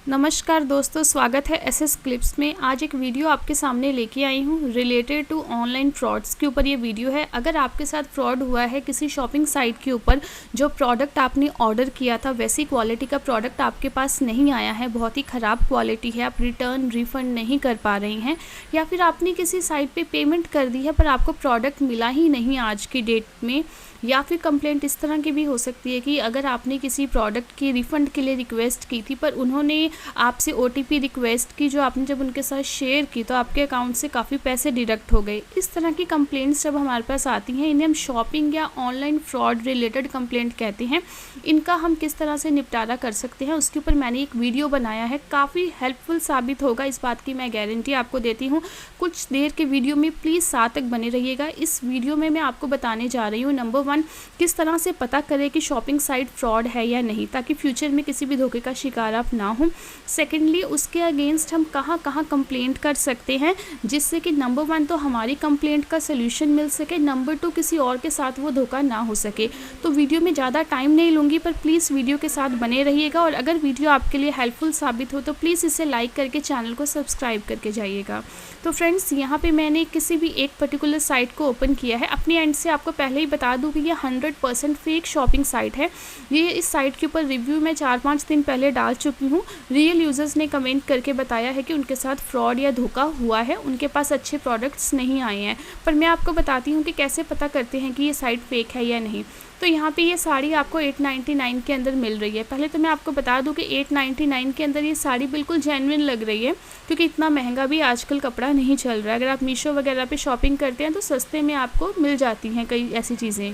नमस्कार दोस्तों, स्वागत है एसएस क्लिप्स में। आज एक वीडियो आपके सामने लेके आई हूँ रिलेटेड टू ऑनलाइन फ्रॉड्स के ऊपर। ये वीडियो है, अगर आपके साथ फ्रॉड हुआ है किसी शॉपिंग साइट के ऊपर, जो प्रोडक्ट आपने ऑर्डर किया था वैसी क्वालिटी का प्रोडक्ट आपके पास नहीं आया है, बहुत ही ख़राब क्वालिटी है, आप रिटर्न रिफ़ंड नहीं कर पा रही हैं, या फिर आपने किसी साइट पे पेमेंट कर दी है पर आपको प्रोडक्ट मिला ही नहीं आज की डेट में, या फिर कंप्लेंट इस तरह की भी हो सकती है कि अगर आपने किसी प्रोडक्ट की रिफ़ंड के लिए रिक्वेस्ट की थी पर उन्होंने आपसे ओटीपी रिक्वेस्ट की, जो आपने जब उनके साथ शेयर की तो आपके अकाउंट से काफ़ी पैसे डिडक्ट हो गए। इस तरह की कंप्लेंट्स जब हमारे पास आती हैं, इन्हें हम शॉपिंग या ऑनलाइन फ्रॉड रिलेटेड कंप्लेंट कहते हैं। इनका हम किस तरह से निपटारा कर सकते हैं उसके ऊपर मैंने एक वीडियो बनाया है, काफ़ी हेल्पफुल साबित होगा, इस बात की मैं गारंटी आपको देती हूँ। कुछ देर के वीडियो में प्लीज़ साथ तक बने रहिएगा। इस वीडियो में मैं आपको बताने जा रही हूँ नंबर 1, किस तरह से पता करें कि शॉपिंग साइट फ्रॉड है या नहीं, ताकि फ्यूचर में किसी भी धोखे का शिकार आप ना हो। सेकेंडली, उसके अगेंस्ट हम कहाँ कहाँ कंप्लेंट कर सकते हैं जिससे कि नंबर 1 तो हमारी कंप्लेंट का सलूशन मिल सके, नंबर 2 किसी और के साथ वो धोखा ना हो सके। तो वीडियो में ज़्यादा टाइम नहीं लूँगी, पर प्लीज़ वीडियो के साथ बने रहिएगा, और अगर वीडियो आपके लिए हेल्पफुल साबित हो तो प्लीज़ इसे लाइक करके चैनल को सब्सक्राइब करके जाइएगा। तो फ्रेंड्स, यहाँ पे मैंने किसी भी एक पर्टिकुलर साइट को ओपन किया है। अपने एंड से आपको पहले ही बता दूँ कि ये 100% फेक शॉपिंग साइट है। ये इस साइट के ऊपर रिव्यू मैं 4-5 दिन पहले डाल चुकी हूँ। रियल यूज़र्स ने कमेंट करके बताया है कि उनके साथ फ्रॉड या धोखा हुआ है, उनके पास अच्छे प्रोडक्ट्स नहीं आए हैं। पर मैं आपको बताती हूँ कि कैसे पता करते हैं कि ये साइट फेक है या नहीं। तो यहाँ पे ये साड़ी आपको 899 के अंदर मिल रही है। पहले तो मैं आपको बता दूँ कि 899 के अंदर ये साड़ी बिल्कुल जेन्युइन लग रही है, क्योंकि इतना महंगा भी आजकल कपड़ा नहीं चल रहा है। अगर आप मीशो वगैरह पे शॉपिंग करते हैं तो सस्ते में आपको मिल जाती हैं कई ऐसी चीज़ें,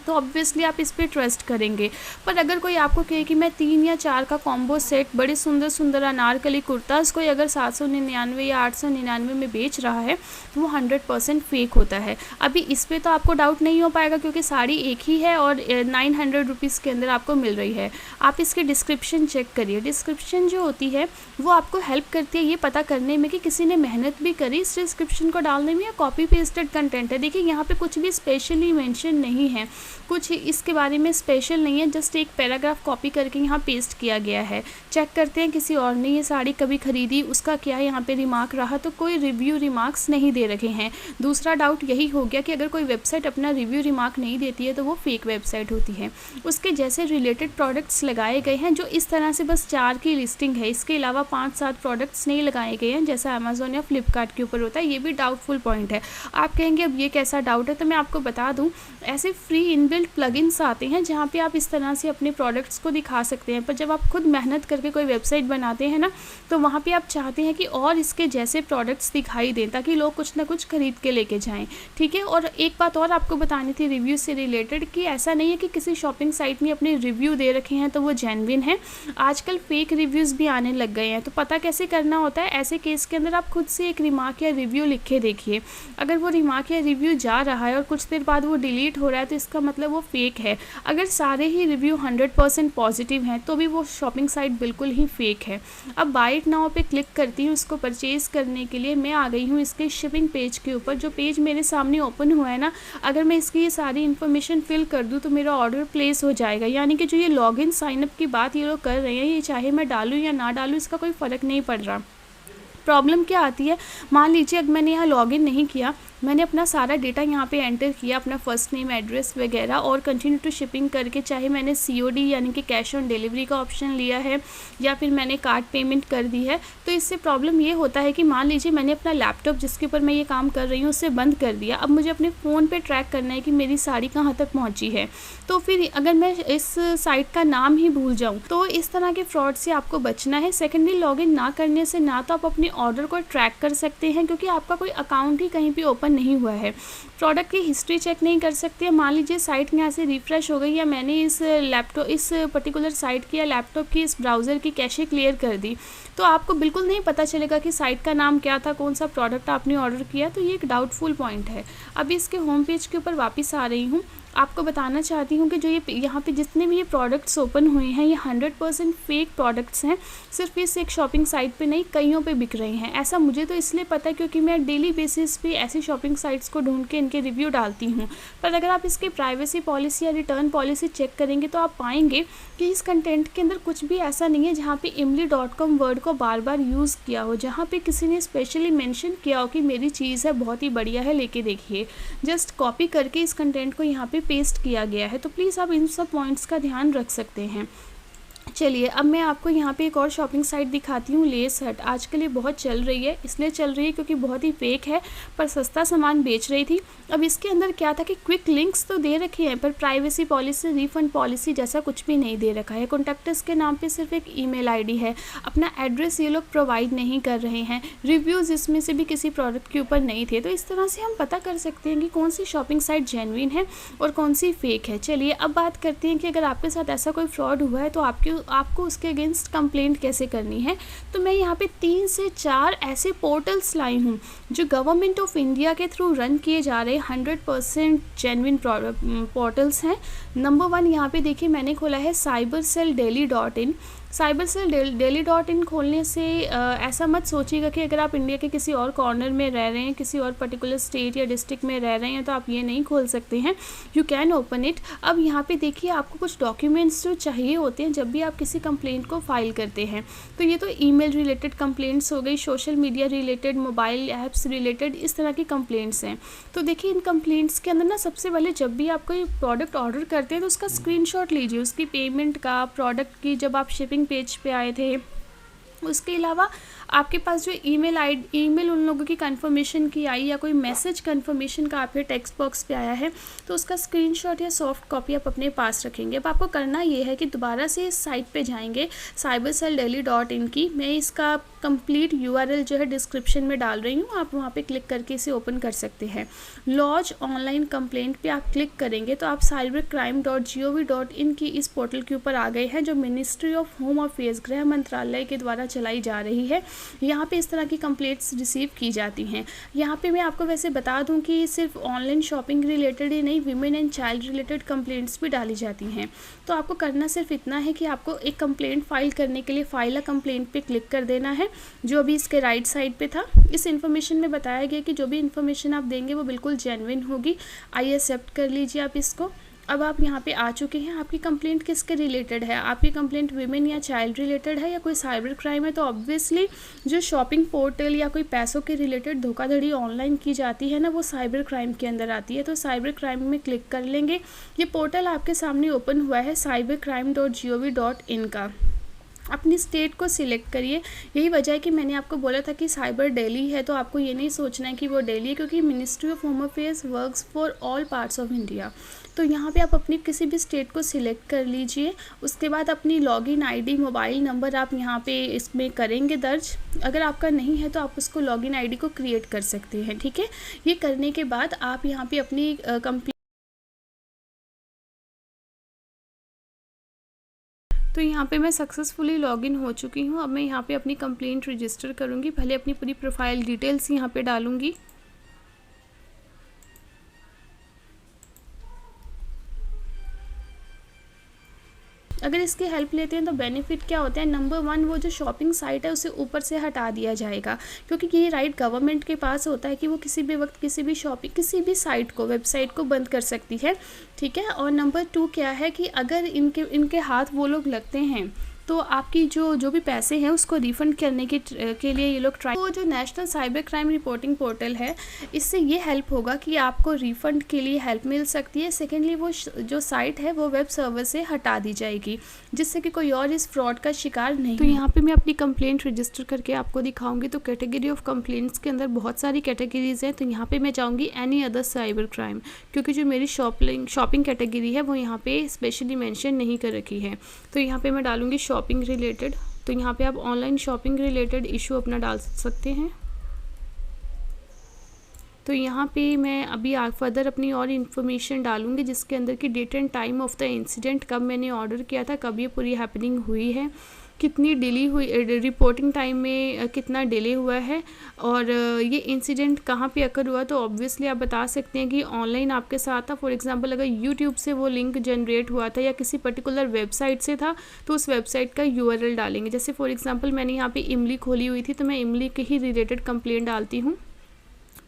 तो ऑब्वियसली आप इस पे ट्रस्ट करेंगे। पर अगर कोई आपको कहे कि मैं 3 या 4 का कॉम्बो सेट बड़े सुंदर सुंदर अनारकली कुर्ताज़ कोई अगर 799 या 899 में बेच रहा है, तो वो 100% फेक होता है। अभी इस पे तो आपको डाउट नहीं हो पाएगा, क्योंकि साड़ी एक ही है और 900 रुपीज़ के अंदर आपको मिल रही है। आप इसके डिस्क्रिप्शन चेक करिए। डिस्क्रिप्शन जो होती है वो आपको हेल्प करती है ये पता करने में कि किसी ने मेहनत भी करी इस डिस्क्रिप्शन को डालने में, या कॉपी पेस्टेड कंटेंट है। देखिए, यहाँ पे कुछ भी स्पेशली मेंशन नहीं है, कुछ इसके बारे में स्पेशल नहीं है, जस्ट एक पैराग्राफ कॉपी करके यहाँ पेस्ट किया गया है। चेक करते हैं किसी और ने ये साड़ी कभी खरीदी, उसका क्या यहाँ पे रिमार्क रहा, तो कोई रिव्यू रिमार्क्स नहीं दे रखे हैं। दूसरा डाउट यही हो गया कि अगर कोई वेबसाइट अपना रिव्यू रिमार्क नहीं देती है तो वो फेक वेबसाइट होती है। उसके जैसे रिलेटेड प्रोडक्ट्स लगाए गए हैं जो इस तरह से बस 4 की लिस्टिंग है, इसके अलावा 5-7 प्रोडक्ट्स नहीं लगाए गए हैं जैसा अमेजोन या फ्लिपकार्ट के ऊपर होता है। ये भी डाउटफुल पॉइंट है। आप कहेंगे अब ये कैसा डाउट है, तो मैं आपको बता दूँ, ऐसे फ्री इनबिल्ट प्लगइन्स आते हैं जहाँ पे आप इस तरह से अपने प्रोडक्ट्स को दिखा सकते हैं। पर जब आप खुद मेहनत करके कोई वेबसाइट बनाते हैं ना, तो वहाँ पे आप चाहते हैं कि और इसके जैसे प्रोडक्ट्स दिखाई दें ताकि लोग कुछ ना कुछ खरीद के लेके जाएं, ठीक है। और एक बात और आपको बतानी थी रिव्यू से रिलेटेड, कि ऐसा नहीं है कि किसी शॉपिंग साइट ने अपने रिव्यू दे रखे हैं तो वो जेन्युइन है। आजकल फेक रिव्यूज़ भी आने लग गए हैं। तो पता कैसे करना होता है, ऐसे केस के अंदर आप खुद से एक रिमार्क या रिव्यू लिख के देखिए। अगर वो रिमार्क या रिव्यू जा रहा है और कुछ देर बाद वो डिलीट हो रहा है, तो इसका मतलब वो फेक है। अगर सारे ही रिव्यू 100% पॉजिटिव हैं तो भी वो शॉपिंग साइट बिल्कुल ही फेक है। अब बाय इट नाउ पे क्लिक करती हूँ इसको परचेज़ करने के लिए। मैं आ गई हूँ इसके शिपिंग पेज के ऊपर। जो पेज मेरे सामने ओपन हुआ है ना, अगर मैं इसकी ये सारी इन्फॉर्मेशन फिल कर दूँ तो मेरा ऑर्डर प्लेस हो जाएगा। यानी कि जो ये लॉगिन साइनअप की बात ये लोग कर रहे हैं, ये चाहे मैं डालूँ या ना डालूँ इसका कोई फ़र्क नहीं पड़ रहा। प्रॉब्लम क्या आती है, मान लीजिए अब मैंने यहाँ लॉगिन नहीं किया, मैंने अपना सारा डेटा यहाँ पे एंटर किया, अपना फर्स्ट नेम, एड्रेस वगैरह, और कंटिन्यू टू शिपिंग करके, चाहे मैंने COD यानी कि कैश ऑन डिलीवरी का ऑप्शन लिया है या फिर मैंने कार्ड पेमेंट कर दी है, तो इससे प्रॉब्लम ये होता है कि मान लीजिए मैंने अपना लैपटॉप जिसके ऊपर मैं ये काम कर रही हूँ उसे बंद कर दिया। अब मुझे अपने फ़ोन पर ट्रैक करना है कि मेरी साड़ी कहाँ तक पहुँची है। तो फिर अगर मैं इस साइट का नाम ही भूल जाऊँ, तो इस तरह के फ्रॉड से आपको बचना है। सेकेंडली, लॉगिन ना करने से ना तो आप अपने ऑर्डर को ट्रैक कर सकते हैं, क्योंकि आपका कोई अकाउंट ही कहीं पे ओपन नहीं हुआ है। प्रोडक्ट की हिस्ट्री चेक नहीं कर सकते हैं। मान लीजिए साइट यहाँ से रिफ़्रेश हो गई, या मैंने इस पर्टिकुलर साइट की या लैपटॉप की इस ब्राउज़र की कैशे क्लियर कर दी, तो आपको बिल्कुल नहीं पता चलेगा कि साइट का नाम क्या था, कौन सा प्रोडक्ट आपने ऑर्डर किया। तो ये एक डाउटफुल पॉइंट है। अभी इसके होम पेज के ऊपर वापस आ रही हूँ। आपको बताना चाहती हूँ कि जो ये यहाँ पे जितने भी ये प्रोडक्ट्स ओपन हुए हैं ये 100% फेक प्रोडक्ट्स हैं। सिर्फ इस एक शॉपिंग साइट पे नहीं, कईयों पे बिक रहे हैं। ऐसा मुझे तो इसलिए पता है क्योंकि मैं डेली बेसिस पे ऐसी शॉपिंग साइट्स को ढूंढ के इनके रिव्यू डालती हूँ। पर अगर आप इसकी प्राइवेसी पॉलिसी या रिटर्न पॉलिसी चेक करेंगे तो आप पाएंगे कि इस कंटेंट के अंदर कुछ भी ऐसा नहीं है जहाँ पे imli.com वर्ड को बार बार यूज़ किया हो, जहाँ पे किसी ने स्पेशली मेंशन किया हो कि मेरी चीज़ है, बहुत ही बढ़िया है, लेके देखिए। जस्ट कॉपी करके इस कंटेंट को यहाँ पे पेस्ट किया गया है। तो प्लीज़ आप इन सब पॉइंट्स का ध्यान रख सकते हैं। चलिए अब मैं आपको यहाँ पे एक और शॉपिंग साइट दिखाती हूँ, लेस हट। आजकल ये बहुत चल रही है, इसलिए चल रही है क्योंकि बहुत ही फेक है पर सस्ता सामान बेच रही थी। अब इसके अंदर क्या था कि क्विक लिंक्स तो दे रखे हैं पर प्राइवेसी पॉलिसी, रिफंड पॉलिसी जैसा कुछ भी नहीं दे रखा है। कॉन्टैक्टर्स के नाम पे सिर्फ एक ईमेल आईडी है, अपना एड्रेस ये लोग प्रोवाइड नहीं कर रहे हैं। रिव्यूज़ इसमें से भी किसी प्रोडक्ट के ऊपर नहीं थे। तो इस तरह से हम पता कर सकते हैं कि कौन सी शॉपिंग साइट जेन्युइन है और कौन सी फेक है। चलिए अब बात करते हैं कि अगर आपके साथ ऐसा कोई फ्रॉड हुआ है तो आपको उसके अगेंस्ट कंप्लेंट कैसे करनी है। तो मैं यहाँ पे 3 से 4 ऐसे पोर्टल्स लाई हूँ जो गवर्नमेंट ऑफ इंडिया के थ्रू रन किए जा रहे 100% जेन्युइन पोर्टल्स हैं। नंबर 1 यहाँ पे देखिए मैंने खोला है cybercelldelhi.in। cybercelldelhi.in खोलने से ऐसा मत सोचिएगा कि अगर आप इंडिया के किसी और कॉर्नर में रह रहे हैं, किसी और पर्टिकुलर स्टेट या डिस्ट्रिक्ट में रह रहे हैं तो आप ये नहीं खोल सकते हैं। You can open it. अब यहाँ पे देखिए आपको कुछ डॉक्यूमेंट्स जो चाहिए होते हैं जब भी आप किसी कंप्लेंट को फाइल करते हैं। तो ये तो ईमेल रिलेटेड कंप्लेंट्स हो गई, social media related, mobile apps related, इस तरह की कंप्लेंट्स हैं। तो देखिए इन कंप्लेंट्स के अंदर ना सबसे पहले जब भी आप कोई प्रोडक्ट ऑर्डर करते हैं तो उसका स्क्रीनशॉट लीजिए, उसकी पेमेंट का, प्रोडक्ट की, जब आप शिपिंग पेज पे आए थे। उसके अलावा आपके पास जो ईमेल उन लोगों की कंफर्मेशन की आई या कोई मैसेज कंफर्मेशन का आपके टेक्स्ट बॉक्स पे आया है तो उसका स्क्रीनशॉट या सॉफ्ट कॉपी आप अपने पास रखेंगे। अब आपको करना ये है कि दोबारा से इस साइट पे जाएंगे cybercelldelhi.in की। मैं इसका कंप्लीट URL जो है डिस्क्रिप्शन में डाल रही हूँ, आप वहाँ पे क्लिक करके इसे ओपन कर सकते हैं। लॉन्च ऑनलाइन कंप्लेंट पे आप क्लिक करेंगे तो आप cybercrime.gov.in की इस पोर्टल के ऊपर आ गए हैं जो मिनिस्ट्री ऑफ होम अफेयर्स, गृह मंत्रालय के द्वारा चलाई जा रही है। यहाँ पे इस तरह की कंप्लेंट्स रिसीव की जाती हैं। यहाँ पे मैं आपको वैसे बता दूँ कि सिर्फ ऑनलाइन शॉपिंग रिलेटेड ही नहीं, women and child related complaints भी डाली जाती हैं। तो आपको करना सिर्फ इतना है कि आपको एक कंप्लेंट फाइल करने के लिए फाइल अ कंप्लेंट पे क्लिक कर देना है, जो अभी इसके राइट साइड पे था। इस इन्फॉर्मेशन में बताया गया कि जो भी इन्फॉर्मेशन आप देंगे वो बिल्कुल जेन्युइन होगी। आई एक्सेप्ट कर लीजिए आप इसको। अब आप यहाँ पे आ चुके हैं। आपकी कंप्लेंट किसके रिलेटेड है? आपकी कंप्लेंट विमेन या चाइल्ड रिलेटेड है या कोई साइबर क्राइम है? तो ऑब्वियसली जो शॉपिंग पोर्टल या कोई पैसों के रिलेटेड धोखाधड़ी ऑनलाइन की जाती है ना, वो साइबर क्राइम के अंदर आती है। तो साइबर क्राइम में क्लिक कर लेंगे। ये पोर्टल आपके सामने ओपन हुआ है cybercrime.gov.in का। अपनी स्टेट को सिलेक्ट करिए। यही वजह है कि मैंने आपको बोला था कि साइबर दिल्ली है, तो आपको ये नहीं सोचना है कि वो दिल्ली है, क्योंकि ministry of home affairs works for all parts of India. तो यहाँ पे आप अपनी किसी भी स्टेट को सिलेक्ट कर लीजिए। उसके बाद अपनी लॉगिन आईडी, मोबाइल नंबर आप यहाँ पे इसमें करेंगे दर्ज। अगर आपका नहीं है तो आप उसको लॉगिन आईडी को क्रिएट कर सकते हैं, ठीक है। ये करने के बाद आप यहाँ पे अपनी तो यहाँ पे मैं सक्सेसफुली लॉगिन हो चुकी हूँ। अब मैं यहाँ पे अपनी कंप्लेंट रजिस्टर करूँगी। पहले अपनी पूरी प्रोफाइल डिटेल्स यहाँ पे डालूँगी। अगर इसकी हेल्प लेते हैं तो बेनिफिट क्या होता है? नंबर 1, वो जो शॉपिंग साइट है उसे ऊपर से हटा दिया जाएगा, क्योंकि ये राइट गवर्नमेंट के पास होता है कि वो किसी भी वक्त किसी भी किसी भी साइट को, वेबसाइट को बंद कर सकती है, ठीक है। और नंबर 2 क्या है कि अगर इनके हाथ वो लोग लगते हैं तो आपकी जो भी पैसे हैं उसको रिफ़ंड करने के लिए ये लोग ट्राई। तो जो national cyber crime reporting portal है, इससे ये हेल्प होगा कि आपको रिफ़ंड के लिए हेल्प मिल सकती है। सेकेंडली, वो जो साइट है वो वेब सर्वर से हटा दी जाएगी, जिससे कि कोई और इस फ्रॉड का शिकार नहीं। तो यहाँ पे मैं अपनी कंप्लेंट रजिस्टर करके आपको दिखाऊंगी। तो कैटेगरी ऑफ कंप्लेंट्स के अंदर बहुत सारी कैटेगरीज हैं। तो यहाँ पे मैं जाऊँगी एनी अदर साइबर क्राइम, क्योंकि जो मेरी शॉपिंग कैटेगरी है वो यहाँ पे स्पेशली मेंशन नहीं कर रखी है। तो यहाँ पे मैं डालूँगी शॉपिंग रिलेटेड। तो यहाँ पे आप ऑनलाइन शॉपिंग रिलेटेड इशू अपना डाल सकते हैं। तो यहाँ पे मैं अभी फर्दर अपनी और इन्फॉर्मेशन डालूँगी, जिसके अंदर की date and time of the incident, कब मैंने ऑर्डर किया था, कब ये पूरी हैपनिंग हुई है, कितनी डिले हुई, रिपोर्टिंग टाइम में कितना डिले हुआ है, और ये इंसिडेंट कहाँ पे अकर हुआ। तो ऑब्वियसली आप बता सकते हैं कि ऑनलाइन आपके साथ था। फॉर एग्जांपल अगर यूट्यूब से वो लिंक जनरेट हुआ था या किसी पर्टिकुलर वेबसाइट से था, तो उस वेबसाइट का यूआरएल डालेंगे। जैसे फॉर एग्जांपल मैंने यहाँ पे इमली खोली हुई थी, तो मैं इमली के ही रिलेटेड कंप्लेंट डालती हूँ।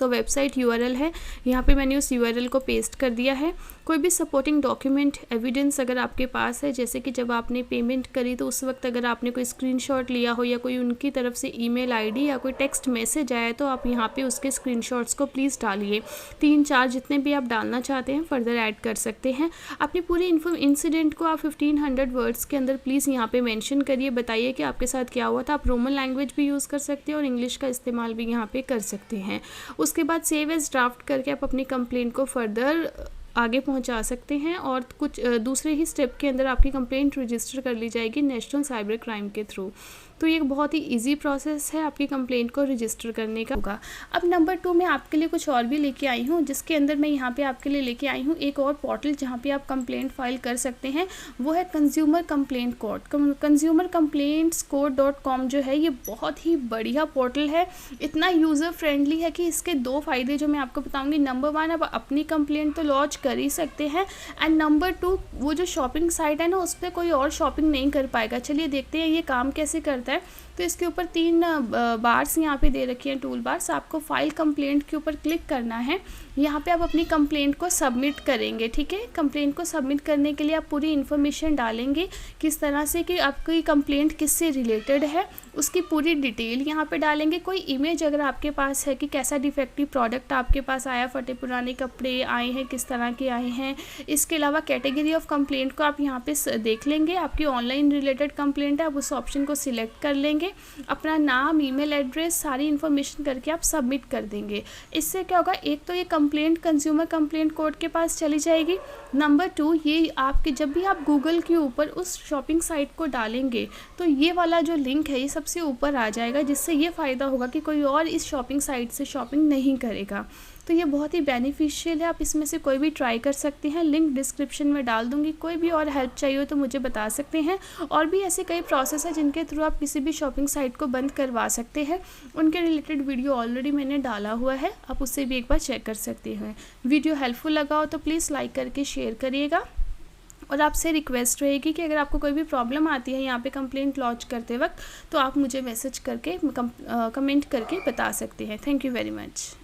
तो वेबसाइट यूआरएल है, यहाँ पे मैंने उस यूआरएल को पेस्ट कर दिया है। कोई भी सपोर्टिंग डॉक्यूमेंट एविडेंस अगर आपके पास है, जैसे कि जब आपने पेमेंट करी तो उस वक्त अगर आपने कोई स्क्रीनशॉट लिया हो या कोई उनकी तरफ से ईमेल आईडी या कोई टेक्स्ट मैसेज आया, तो आप यहाँ पे उसके स्क्रीनशॉट्स को प्लीज़ डालिए। 3-4 जितने भी आप डालना चाहते हैं फर्दर ऐड कर सकते हैं। अपनी पूरी इंसिडेंट को आप 1500 वर्ड्स के अंदर प्लीज़ यहाँ पे मेंशन करिए, बताइए कि आपके साथ क्या हुआ था। आप रोमन लैंग्वेज भी यूज़ कर सकते हैं और इंग्लिश का इस्तेमाल भी यहाँ पे कर सकते हैं। उसके बाद सेव एज ड्राफ्ट करके आप अपनी कंप्लेंट को फर्दर आगे पहुंचा सकते हैं, और कुछ दूसरे ही स्टेप के अंदर आपकी कंप्लेंट रजिस्टर कर ली जाएगी नेशनल साइबर क्राइम के थ्रू। तो ये एक बहुत ही इजी प्रोसेस है आपकी कंप्लेंट को रजिस्टर करने का होगा। अब नंबर 2 मैं आपके लिए कुछ और भी लेके आई हूँ, जिसके अंदर मैं यहाँ पे आपके लिए लेके आई हूँ एक और पोर्टल जहाँ पे आप कंप्लेंट फाइल कर सकते हैं। वो है कंज्यूमर कंप्लेंट कोड। consumercomplaintscode.com जो है ये बहुत ही बढ़िया पोर्टल है, इतना यूज़र फ्रेंडली है कि इसके 2 फ़ायदे जो मैं आपको बताऊँगी। नंबर 1, आप अपनी कंप्लेंट तो लॉन्च कर ही सकते हैं, एंड नंबर 2, वो जो शॉपिंग साइट है ना उस पर कोई और शॉपिंग नहीं कर पाएगा। चलिए देखते हैं ये काम कैसे करता है। तो इसके ऊपर 3 बार्स यहाँ पे दे रखी हैं, टूल बार्स। आपको फाइल कंप्लेंट के ऊपर क्लिक करना है। यहाँ पे आप अपनी कंप्लेंट को सबमिट करेंगे, ठीक है। कंप्लेंट को सबमिट करने के लिए आप पूरी इन्फॉर्मेशन डालेंगे, किस तरह से कि आपकी कंप्लेंट किससे रिलेटेड है, उसकी पूरी डिटेल यहाँ पे डालेंगे। कोई इमेज अगर आपके पास है कि कैसा डिफेक्टिव प्रोडक्ट आपके पास आया, फटे पुराने कपड़े आए हैं, किस तरह के आए हैं। इसके अलावा कैटेगरी ऑफ कंप्लेंट को आप यहाँ पे देख लेंगे। आपकी ऑनलाइन रिलेटेड कंप्लेंट है, आप उस ऑप्शन को सिलेक्ट कर लेंगे। अपना नाम, ईमेल एड्रेस, सारी इन्फॉर्मेशन करके आप सबमिट कर देंगे। इससे क्या होगा, एक तो ये कंप्लेंट कंज्यूमर कंप्लेंट कोड के पास चली जाएगी। नंबर 2, ये आपके जब भी आप गूगल के ऊपर उस शॉपिंग साइट को डालेंगे तो ये वाला जो लिंक है ये सबसे ऊपर आ जाएगा, जिससे ये फ़ायदा होगा कि कोई और इस शॉपिंग साइट से शॉपिंग नहीं करेगा। तो ये बहुत ही बेनिफिशियल है, आप इसमें से कोई भी ट्राई कर सकते हैं। लिंक डिस्क्रिप्शन में डाल दूंगी। कोई भी और हेल्प चाहिए हो तो मुझे बता सकते हैं। और भी ऐसे कई प्रोसेस है जिनके थ्रू आप किसी भी शॉपिंग साइट को बंद करवा सकते हैं। उनके रिलेटेड वीडियो ऑलरेडी मैंने डाला हुआ है, आप उससे भी एक बार चेक कर सकते हैं। वीडियो हेल्पफुल लगा हो तो प्लीज़ लाइक करके शेयर करिएगा, और आपसे रिक्वेस्ट रहेगी कि अगर आपको कोई भी प्रॉब्लम आती है यहाँ पे कंप्लेंट लॉन्च करते वक्त, तो आप मुझे मैसेज करके कमेंट करके बता सकते हैं। Thank you very much.